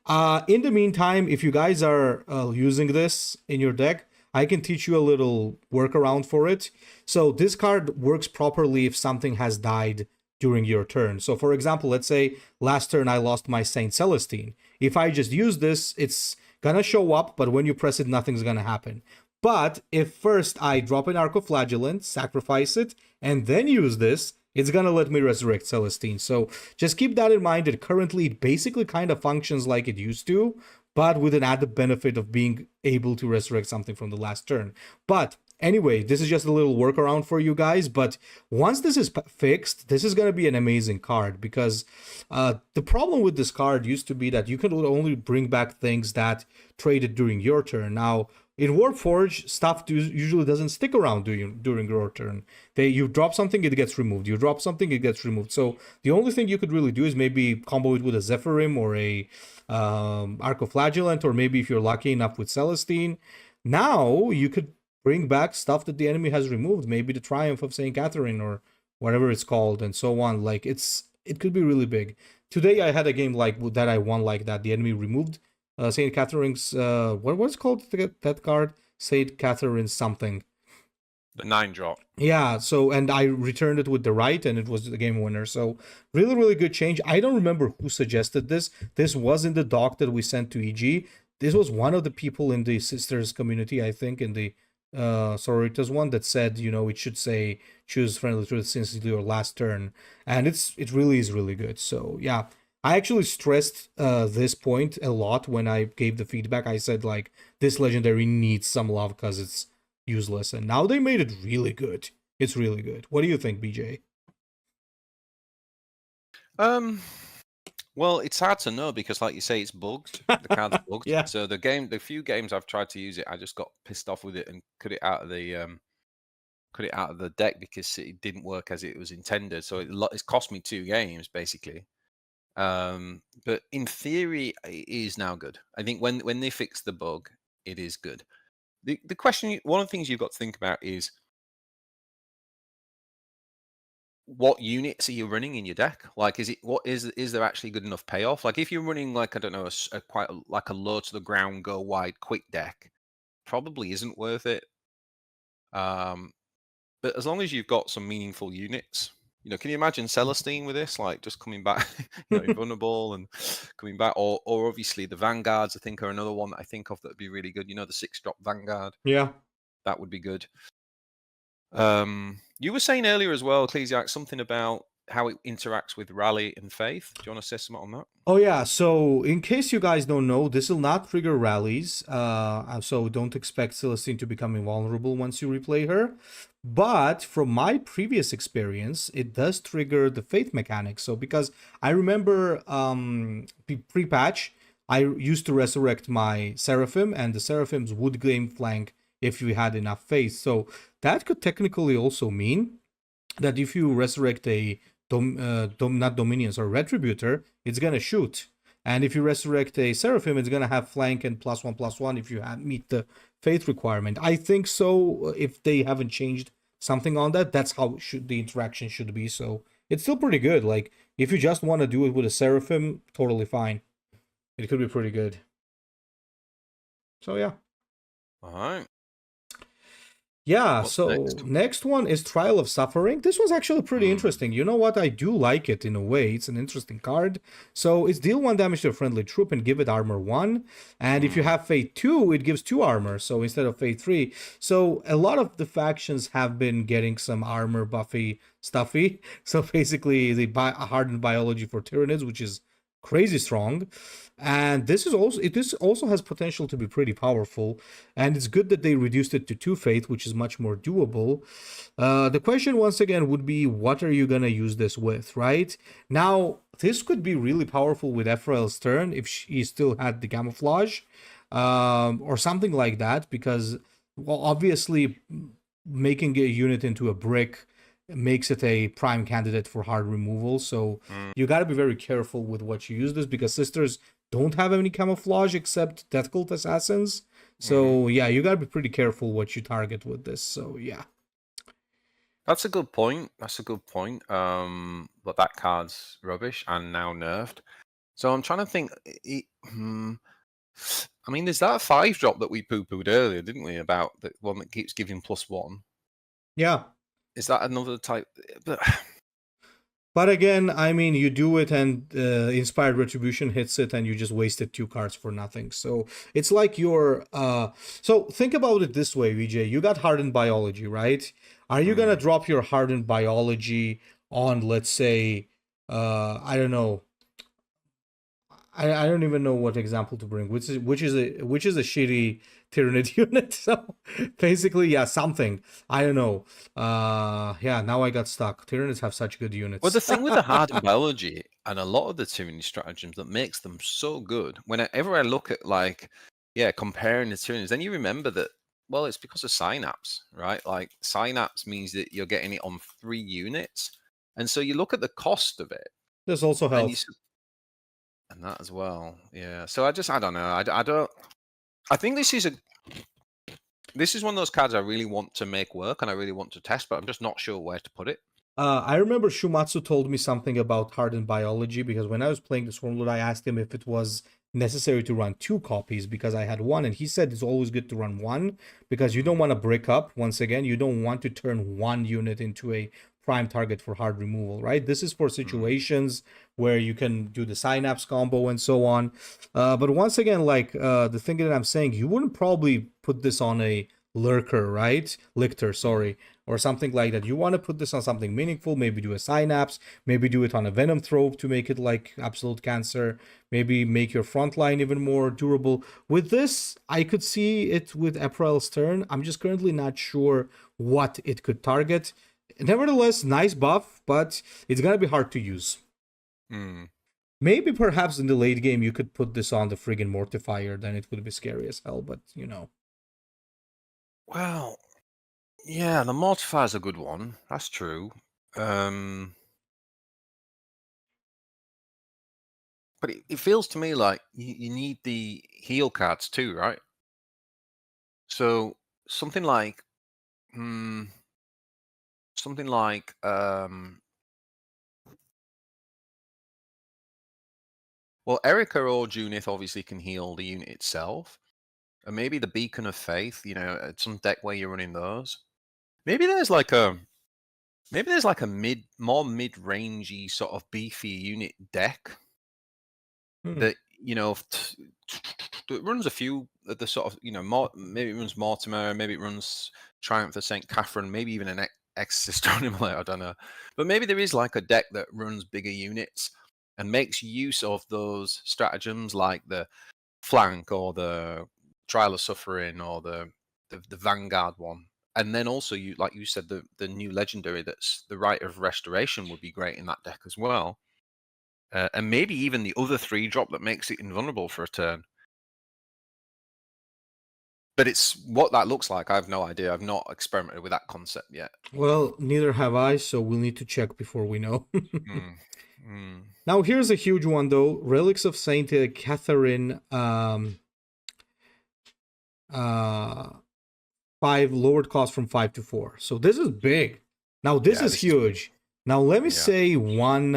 In the meantime, if you guys are using this in your deck, I can teach you a little workaround for it. So this card works properly if something has died during your turn. So for example, let's say last turn I lost my Saint Celestine. If I just use this, it's gonna show up, but when you press it, nothing's gonna happen. But if first I drop an Arcoflagellant, sacrifice it, and then use this, it's gonna let me resurrect Celestine. So just keep that in mind that currently it basically kind of functions like it used to, but with an added benefit of being able to resurrect something from the last turn. But anyway, this is just a little workaround for you guys. But once this is fixed, this is going to be an amazing card because the problem with this card used to be that you could only bring back things that traded during your turn. Now, in Warforged, stuff usually doesn't stick around during your turn. You drop something, it gets removed. You drop something, it gets removed. So the only thing you could really do is maybe combo it with a Zephyrim or a Arcoflagellant, or maybe if you're lucky enough with Celestine. Now you could bring back stuff that the enemy has removed, maybe the Triumph of Saint Catherine or whatever it's called, and so on. Like it could be really big. Today I had a game like that I won like that. The enemy removed Saint Catherine's what's called that card? Saint Catherine something. The 9-drop. Yeah, so and I returned it with the right and it was the game winner. So really, really good change. I don't remember who suggested this. This was in the doc that we sent to EG. This was one of the people in the sisters community, I think, in the sororitas one that said, it should say choose friendly truth since your last turn. And it really is really good. So yeah. I actually stressed this point a lot when I gave the feedback. I said like this legendary needs some love because it's useless, and now they made it really good. It's really good. What do you think, BJ? Well, it's hard to know because, like you say, it's bugged. The card's bugged. Yeah. So the few games I've tried to use it, I just got pissed off with it and cut it out of the deck because it didn't work as it was intended. So it's cost me 2 games basically. But in theory, it is now good. I think when they fix the bug, it is good. The question, one of the things you've got to think about is what units are you running in your deck? Like, is there actually good enough payoff? Like, if you're running like, I don't know, like a low to the ground, go wide, quick deck, probably isn't worth it. But as long as you've got some meaningful units, can you imagine Celestine with this? Like just coming back, invulnerable and coming back, or obviously the Vanguards, I think, are another one that I think of that would be really good. The 6-drop Vanguard, Yeah. that would be good. You were saying earlier as well, Ecclesiarch, something about how it interacts with Rally and Faith. Do you want to say something on that? Oh yeah, so in case you guys don't know, this will not trigger rallies, so don't expect Celestine to become invulnerable once you replay her. But from my previous experience, it does trigger the faith mechanic. So because I remember pre-patch, I used to resurrect my Seraphim, and the Seraphims would gain flank if you had enough faith. So that could technically also mean that if you resurrect a not Dominions or Retributor, it's gonna shoot. And if you resurrect a Seraphim, it's gonna have flank and +1/+1 if you meet the faith requirement. I think so. If they haven't changed something on that, that's how the interaction should be. So it's still pretty good. Like if you just want to do it with a Seraphim, totally fine. It could be pretty good. So yeah. All right. Yeah, What's so next? next one is Trial of Suffering. This was actually pretty Hmm. interesting. You know what? I do like it in a way. It's an interesting card. So it's deal 1 damage to a friendly troop and give it armor 1. And if you have Fate 2, it gives 2 armor. So instead of Fate 3. So a lot of the factions have been getting some armor buffy stuffy. So basically, the hardened biology for Tyranids, which is crazy strong. And this also has potential to be pretty powerful, and it's good that they reduced it to 2 faith, which is much more doable. The question once again would be, what are you gonna use this with, right? Now this could be really powerful with Ephrael's turn if she still had the camouflage, or something like that, because well, obviously making a unit into a brick makes it a prime candidate for hard removal. So you got to be very careful with what you use this, because sisters don't have any camouflage except Death Cult Assassins. So yeah, you got to be pretty careful what you target with this. So yeah. That's a good point. But that card's rubbish and now nerfed. So I'm trying to think. I mean, there's that 5-drop that we poo-pooed earlier, didn't we? About the one that keeps giving +1. Yeah. Is that another type? But again, I mean, you do it and Inspired Retribution hits it and you just wasted 2 cards for nothing. So it's like you're... So think about it this way, VJ. You got Hardened Biology, right? Are you going to drop your Hardened Biology on, let's say, I don't know, I don't even know what example to bring, which is a shitty Tyranid unit. So basically, yeah, something. I don't know. Yeah, now I got stuck. Tyranids have such good units. Well, the thing with the hardened biology and a lot of the tyranny stratagems that makes them so good, whenever I look at comparing the tyrannies, then you remember that, well, it's because of synapse, right? Like synapse means that you're getting it on 3 units. And so you look at the cost of it. There's also And health. and that as well. Yeah. So I don't know. I think this is one of those cards I really want to make work and I really want to test, but I'm just not sure where to put it. I remember Shumatsu told me something about hardened biology, because when I was playing the Swarmlord, I asked him if it was necessary to run 2 copies because I had 1, and he said it's always good to run 1 because you don't want to break up. Once again, you don't want to turn 1 unit into a prime target for hard removal, right? This is for situations where you can do the synapse combo and so on. But once again, like the thing that I'm saying, you wouldn't probably put this on a lurker, right? Lictor, sorry, or something like that. You want to put this on something meaningful, maybe do a synapse, maybe do it on a venom thrope to make it like absolute cancer, maybe make your front line even more durable. With this, I could see it with Ephrael's turn. I'm just currently not sure what it could target. Nevertheless, nice buff, but it's gonna be hard to use. Maybe perhaps in the late game you could put this on the friggin' Mortifier, then it would be scary as hell, but you know. Well, yeah, the Mortifier's a good one. That's true. But it feels to me like you need the heal cards too, right? So something like Well, Erica or Junith obviously can heal the unit itself. And maybe the Beacon of Faith, some deck where you're running those. Maybe there's like a more mid-rangey sort of beefy unit deck that it runs a few of the sort of maybe it runs Mortimer, maybe it runs Triumph of St. Catherine, maybe even an Exorcist Emulator, I don't know. But maybe there is like a deck that runs bigger units and makes use of those stratagems like the flank or the Trial of Suffering or the Vanguard one. And then also like you said, the new legendary that's the Rite of Restoration would be great in that deck as well. And maybe even the other 3-drop that makes it invulnerable for a turn. But it's what that looks like. I have no idea. I've not experimented with that concept yet. Well, neither have I, so we'll need to check before we know. Mm. Now, here's a huge one, though. Relics of Saint Catherine, 5 lowered cost from 5 to 4. So this is big. Now, this is huge. Now, let me say one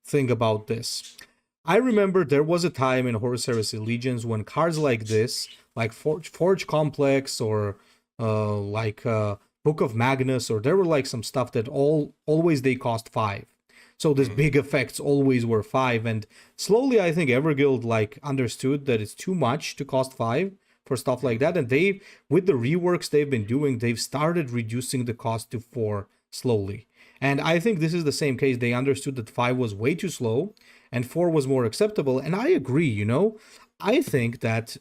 thing about this. I remember there was a time in Horus Heresy Legions when cards like this, like Forge Complex or Book of Magnus, or there were like some stuff that always they cost 5. So these big effects always were 5, and slowly I think Everguild like understood that it's too much to cost 5 for stuff like that, and they, with the reworks they've been doing, they've started reducing the cost to 4 slowly. And I think this is the same case. They understood that 5 was way too slow and 4 was more acceptable. And I agree, I think that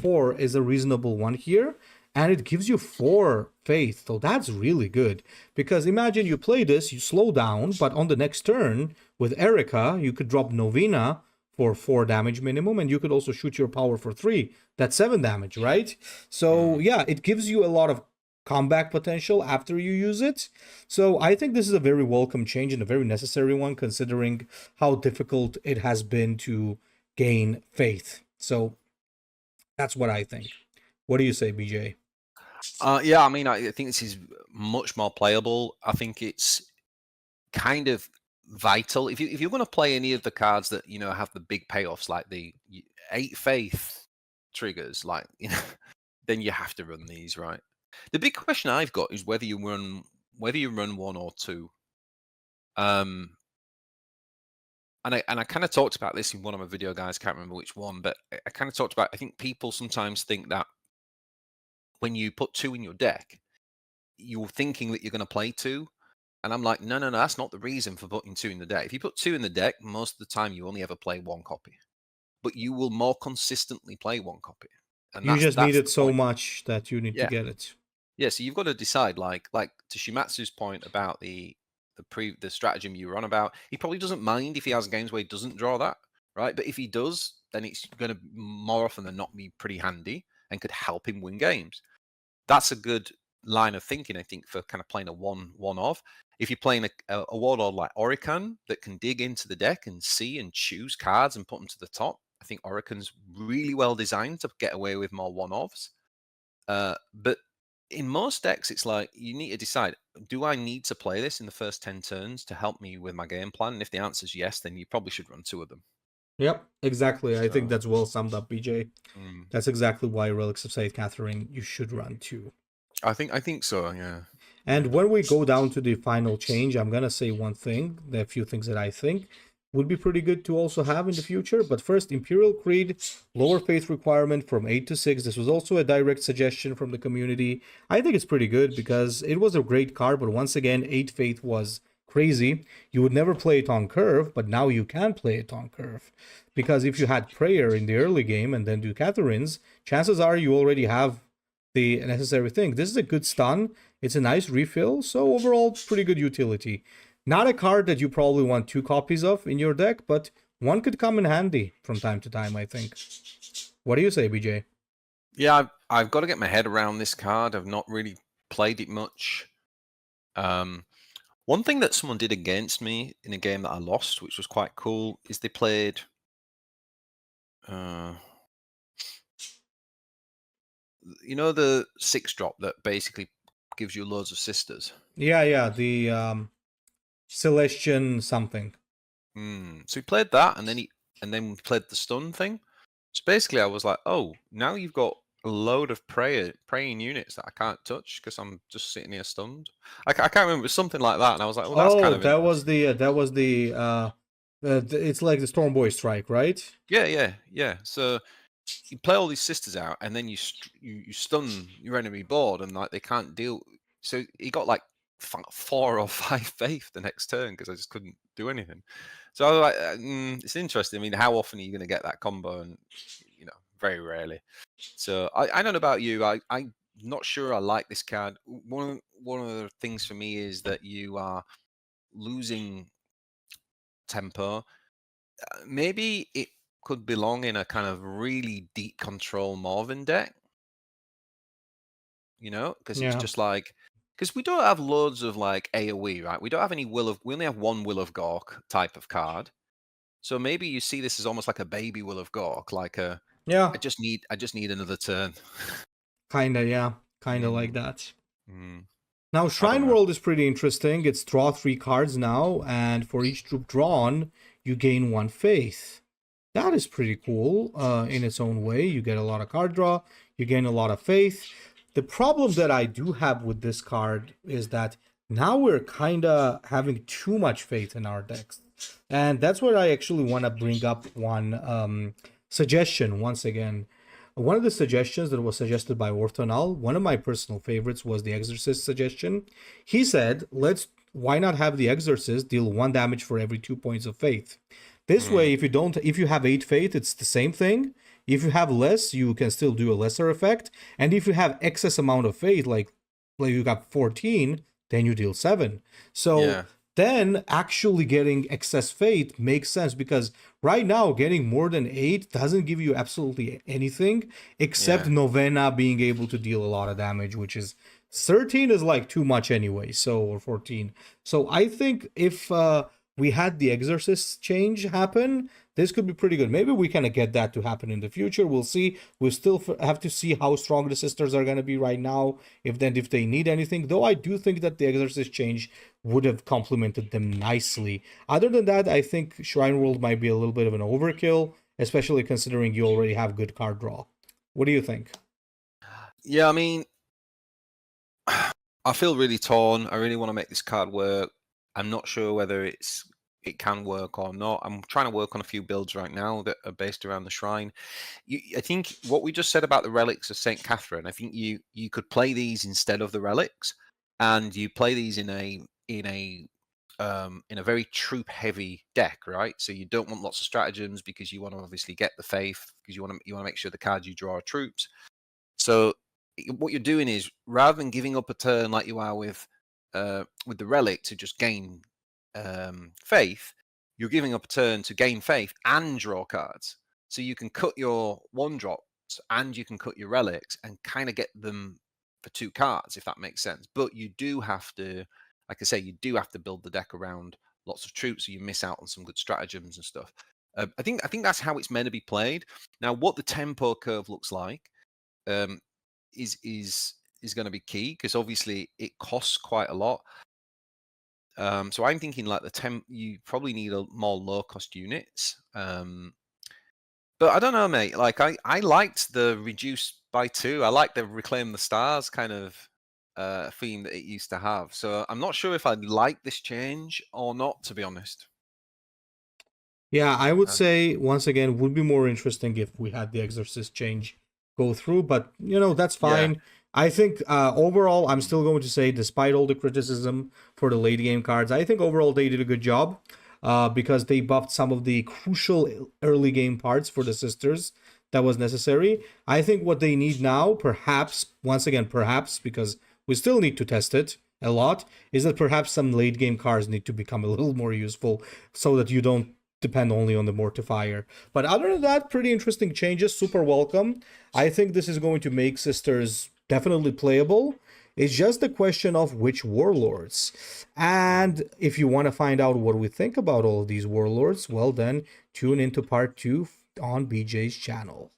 4 is a reasonable one here. And it gives you 4 faith. So that's really good. Because imagine you play this, you slow down, but on the next turn with Erica, you could drop Novena for 4 damage minimum, and you could also shoot your power for 3. That's 7 damage, right? So yeah, it gives you a lot of comeback potential after you use it. So I think this is a very welcome change and a very necessary one, considering how difficult it has been to gain faith. So that's what I think. What do you say, BJ? Yeah, I mean, I think this is much more playable. I think it's kind of vital if you're going to play any of the cards that have the big payoffs, like the 8 faith triggers, like then you have to run these, right? The big question I've got is whether you run 1 or 2. And I kind of talked about this in one of my video guys, can't remember which one, but I kind of talked about, I think people sometimes think that when you put 2 in your deck, you're thinking that you're going to play 2. And I'm like, no, that's not the reason for putting 2 in the deck. If you put 2 in the deck, most of the time you only ever play 1 copy. But you will more consistently play 1 copy. And you just need it so point. much that you need to get it. Yeah, so you've got to decide, like to Shimatsu's point about the stratagem you were on about, he probably doesn't mind if he has games where he doesn't draw that, right? But if he does, then it's going to more often than not be pretty handy and could help him win games. That's a good line of thinking, I think, for kind of playing a one-off. If you're playing a warlord like Orican that can dig into the deck and see and choose cards and put them to the top, I think Orican's really well designed to get away with more one-offs. But in most decks, it's like you need to decide, do I need to play this in the first 10 turns to help me with my game plan? And if the answer is yes, then you probably should run 2 of them. Yep, exactly. I think that's well summed up, BJ. That's exactly why Relics of Saint Catherine you should run 2. I think so, yeah. And when we go down to the final change, I'm going to say one thing, a few things that I think would be pretty good to also have in the future. But first, Imperial Creed, lower faith requirement from 8 to 6. This was also a direct suggestion from the community. I think it's pretty good because it was a great card, but once again, 8 faith was crazy. You would never play it on curve, but now you can play it on curve. Because if you had Prayer in the early game and then do Catharines, chances are you already have the necessary thing. This is a good stun. It's a nice refill, so overall, pretty good utility. Not a card that you probably want 2 copies of in your deck, but one could come in handy from time to time, I think. What do you say, BJ? Yeah, I've got to get my head around this card. I've not really played it much. One thing that someone did against me in a game that I lost, which was quite cool, is they played... the 6-drop that basically gives you loads of sisters? Yeah, the Celestian something. So he played that, and then and then we played the stun thing. So basically, I was like, oh, now you've got a load of praying units that I can't touch because I'm just sitting here stunned. I can't remember, it was something like that, and I was like, well, that's kind Oh, of that was interesting. it's like the Stormboy strike, right? Yeah. So you play all these sisters out, and then you stun your enemy board, and like they can't deal. So he got like 4 or 5 faith the next turn because I just couldn't do anything. So I was like, it's interesting. I mean, how often are you going to get that combo? And very rarely. So I don't know about you. I'm not sure I like this card. One of the things for me is that you are losing tempo. Maybe it could belong in a kind of really deep control Morven deck, because it's Yeah. just like, because we don't have loads of like AoE, right? We don't have any we only have one Will of Gork type of card. So maybe you see this as almost like a baby Will of Gork, like Yeah. I just need another turn. Kinda, yeah. Kinda like Mm, that. mm, Now, I don't Shrine know. World is pretty interesting. It's draw 3 cards now, and for each troop drawn, you gain 1 faith. That is pretty cool in its own way. You get a lot of card draw, you gain a lot of faith. The problem that I do have with this card is that now we're kind of having too much faith in our decks. And that's where I actually want to bring up one suggestion once again. One of the suggestions that was suggested by Orthonal, one of my personal favorites was the Exorcist suggestion. He said, why not have the Exorcist deal 1 damage for every 2 points of faith? This Mm, way, if you have 8 faith, it's the same thing. If you have less, you can still do a lesser effect. And if you have excess amount of faith, like you got 14, then you deal 7. So yeah, then actually getting excess faith makes sense, because right now getting more than 8 doesn't give you absolutely anything except yeah. Novena being able to deal a lot of damage, which is 13 is like too much anyway, so, or 14. So I think if we had the Exorcist change happen, this could be pretty good. Maybe we kind of get that to happen in the future. We'll see. We still have to see how strong the sisters are going to be right now, if they need anything. Though I do think that the Exorcist change would have complemented them nicely. Other than that, I think Shrine World might be a little bit of an overkill, especially considering you already have good card draw. What do you think? Yeah, I mean, I feel really torn. I really want to make this card work. I'm not sure whether it can work or not. I'm trying to work on a few builds right now that are based around the shrine. I think what we just said about the relics of Saint Catherine, I think you could play these instead of the relics, and you play these in a very troop heavy deck, right? So you don't want lots of stratagems because you want to obviously get the faith, because you want to make sure the cards you draw are troops. So what you're doing is, rather than giving up a turn like you are with the relic to just gain faith, you're giving up a turn to gain faith and draw cards. So you can cut your 1-drops and you can cut your relics and kind of get them for 2 cards, if that makes sense. But you do have to, like I say, you do have to build the deck around lots of troops, so you miss out on some good stratagems and stuff. I think that's how it's meant to be played. Now, what the tempo curve looks like um, is going to be key, because obviously it costs quite a lot. So I'm thinking like you probably need more low cost units. But I don't know, mate. Like I liked the reduce by 2. I like the reclaim the stars kind of theme that it used to have. So I'm not sure if I like this change or not, to be honest. Yeah, I would Uh, say once again would be more interesting if we had the Exorcist change go through, but that's yeah. fine. I think overall, I'm Mm. still going to say, despite all the criticism for the late game cards, I think overall they did a good job because they buffed some of the crucial early game parts for the sisters that was necessary. I think what they need now, perhaps, once again, perhaps, because we still need to test it a lot, is that perhaps some late game cards need to become a little more useful so that you don't depend only on the mortifier. But other than that, pretty interesting changes, super welcome. I think this is going to make sisters definitely playable. It's just a question of which warlords. Mm. And if you want to find out what we think about all of these warlords, well then tune into part 2 on BJ's channel.